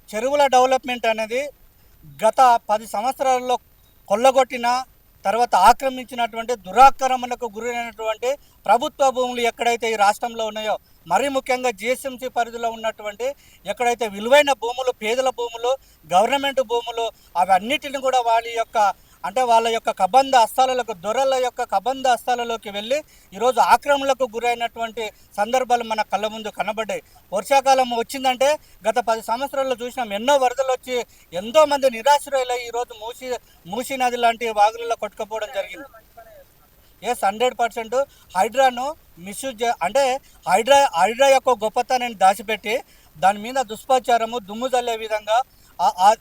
చెరువుల డెవలప్మెంట్ అనేది గత 10 సంవత్సరాలలో కొల్లగొట్టిన తర్వాత ఆక్రమించినటువంటి దురాక్రమణకు గురైనటువంటి ప్రభుత్వ భూములు ఎక్కడైతే ఈ రాష్ట్రంలో ఉన్నాయో, మరీ ముఖ్యంగా జిహెచ్ఎంసీ పరిధిలో ఉన్నటువంటి ఎక్కడైతే విలువైన భూములు, పేదల భూములు, గవర్నమెంట్ భూములు, అవన్నిటిని కూడా వాళ్ళ యొక్క కబంధ హస్తాలకు, దొరల యొక్క కబంధ హస్తాలలోకి వెళ్ళి ఈరోజు ఆక్రమణలకు గురైనటువంటి సందర్భాలు మన కళ్ళ ముందు కనబడ్డాయి. వర్షాకాలం వచ్చిందంటే గత 10 సంవత్సరాల్లో చూసినాం, ఎన్నో వరదలు వచ్చి ఎంతోమంది నిరాశ్రయులై ఈరోజు మూసీ నది లాంటి వాగులలో కొట్టుకుపోవడం జరిగింది. 100% హైడ్రాను మిస్యూజ్ అంటే హైడ్రా యొక్క గొప్పతనాన్ని దాచిపెట్టి దాని మీద దుష్ప్రచారము, దుమ్ము జల్లే విధంగా,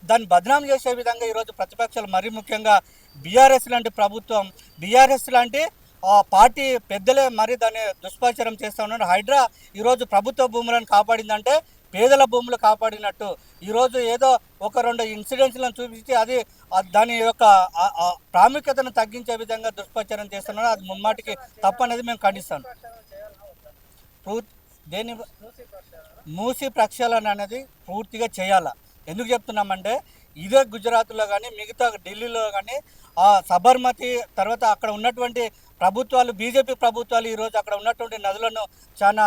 దాన్ని బదనాం చేసే విధంగా ఈరోజు ప్రతిపక్షాలు, మరీ ముఖ్యంగా బీఆర్ఎస్ లాంటి ప్రభుత్వం, బీఆర్ఎస్ లాంటి పార్టీ పెద్దలే మరి దాన్ని దుష్ప్రచారం చేస్తూ ఉన్నారు. హైడ్రా ఈరోజు ప్రభుత్వ భూములను కాపాడిందంటే పేదల భూములు కాపాడినట్టు. ఈరోజు ఏదో 1-2 ఇన్సిడెంట్స్లను చూపించి అది దాని యొక్క ప్రాముఖ్యతను తగ్గించే విధంగా దుష్ప్రచారం చేస్తున్నారు. అది ముమ్మాటికి తప్పనేది మేము ఖండిస్తాం. మూసీ ప్రక్షాళన అనేది పూర్తిగా చేయాలా. ఎందుకు చెప్తున్నామంటే ఇదే గుజరాత్లో కానీ మిగతా ఢిల్లీలో కానీ సబర్మతి తర్వాత అక్కడ ఉన్నటువంటి ప్రభుత్వాలు, బీజేపీ ప్రభుత్వాలు ఈరోజు అక్కడ ఉన్నటువంటి నదులను చాలా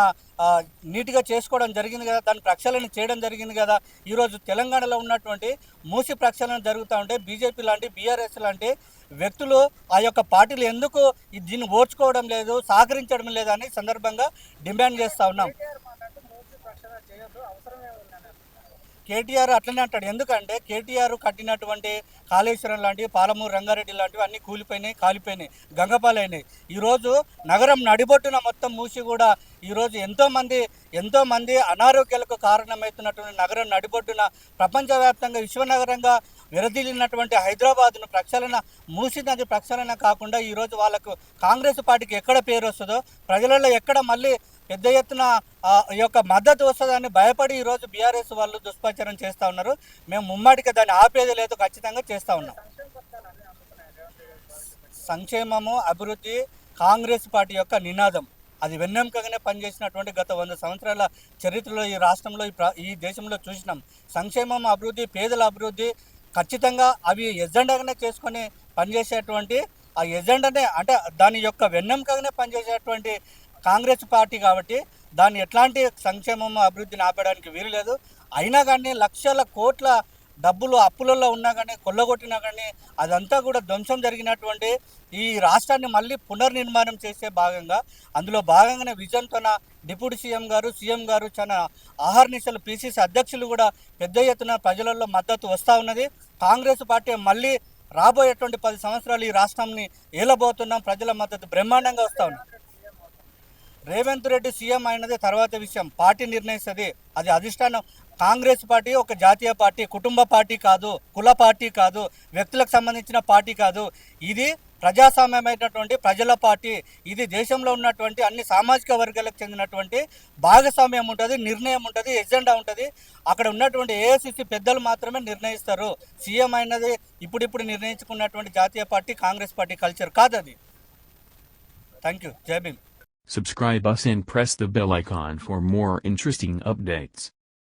నీట్గా చేసుకోవడం జరిగింది కదా, దాని ప్రక్షాళన చేయడం జరిగింది కదా. ఈరోజు తెలంగాణలో ఉన్నటువంటి మూసి ప్రక్షాళన జరుగుతూ ఉంటే బీజేపీ లాంటి, బీఆర్ఎస్ లాంటి వ్యక్తులు ఆ యొక్క పార్టీలు ఎందుకు దీన్ని ఓర్చుకోవడం లేదు, సహకరించడం లేదని సందర్భంగా డిమాండ్ చేస్తూ ఉన్నాం. కేటీఆర్ అట్లనే అంటాడు. ఎందుకంటే కేటీఆర్ కట్టినటువంటి కాళేశ్వరం లాంటివి, పాలమూరు రంగారెడ్డి లాంటివి అన్నీ కూలిపోయినాయి, కాలిపోయినాయి, గంగపాలైనాయి. ఈరోజు నగరం నడిబొట్టున మొత్తం మూసి కూడా ఈరోజు ఎంతోమంది అనారోగ్యాలకు కారణమవుతున్నటువంటి నగరం నడిబొట్టున ప్రపంచవ్యాప్తంగా విశ్వనగరంగా విరదిల్లినటువంటి హైదరాబాద్ను మూసీ నది ప్రక్షాళన కాకుండా ఈరోజు వాళ్ళకు కాంగ్రెస్ పార్టీకి ఎక్కడ పేరు వస్తుందో, ప్రజలలో ఎక్కడ మళ్ళీ పెద్ద ఎత్తున ఈ యొక్క మద్దతు వస్తుందని భయపడి ఈరోజు బీఆర్ఎస్ వాళ్ళు దుష్ప్రచారం చేస్తూ ఉన్నారు. మేము ముమ్మాటికి దాన్ని ఆపేది లేదు, ఖచ్చితంగా చేస్తూ ఉన్నాం. సంక్షేమము, అభివృద్ధి కాంగ్రెస్ పార్టీ యొక్క నినాదం. అది వెన్నెముకగానే పనిచేసినటువంటి గత 100 సంవత్సరాల చరిత్రలో ఈ రాష్ట్రంలో, ఈ దేశంలో చూసినాం. సంక్షేమం, అభివృద్ధి, పేదల అభివృద్ధి ఖచ్చితంగా అవి ఎజెండాగానే చేసుకొని పనిచేసేటువంటి ఆ ఎజెండానే, అంటే దాని యొక్క వెన్నెముకగానే పనిచేసేటువంటి కాంగ్రెస్ పార్టీ కాబట్టి దాన్ని ఎట్లాంటి సంక్షేమం, అభివృద్ధిని ఆపడానికి వీలు లేదు. అయినా కానీ లక్షల కోట్ల డబ్బులు అప్పులలో ఉన్నా కానీ, కొల్లగొట్టినా కానీ అదంతా కూడా ధ్వంసం జరిగినటువంటి ఈ రాష్ట్రాన్ని మళ్ళీ పునర్నిర్మాణం చేసే భాగంగా, అందులో భాగంగానే విజన్తోన డిప్యూటీ సీఎం గారు చాలా ఆహర్నిశలు, పిసిసి అధ్యక్షులు కూడా పెద్ద ఎత్తున ప్రజలలో మద్దతు వస్తూ ఉన్నది. కాంగ్రెస్ పార్టీ మళ్ళీ రాబోయేటువంటి 10 సంవత్సరాలు ఈ రాష్ట్రాన్ని ఏలబోతున్నాం. ప్రజల మద్దతు బ్రహ్మాండంగా వస్తూ ఉంది. రేవంత్ రెడ్డి సీఎం అయినది తర్వాత విషయం, పార్టీ నిర్ణయిస్తుంది. అది అధిష్టానం. కాంగ్రెస్ పార్టీ ఒక జాతీయ పార్టీ, కుటుంబ పార్టీ కాదు, కుల పార్టీ కాదు, వ్యక్తులకు సంబంధించిన పార్టీ కాదు. ఇది ప్రజాస్వామ్యమైనటువంటి ప్రజల పార్టీ. ఇది దేశంలో ఉన్నటువంటి అన్ని సామాజిక వర్గాలకు చెందినటువంటి భాగస్వామ్యం ఉంటుంది, నిర్ణయం ఉంటుంది, ఎజెండా ఉంటుంది. అక్కడ ఉన్నటువంటి ఏఐసిసి పెద్దలు మాత్రమే నిర్ణయిస్తారు. సీఎం అయినది ఇప్పుడు నిర్ణయించుకున్నటువంటి జాతీయ పార్టీ కాంగ్రెస్ పార్టీ కల్చర్ కాదు అది. Thank you. జై Bhim. Subscribe us and press the bell icon for more interesting updates.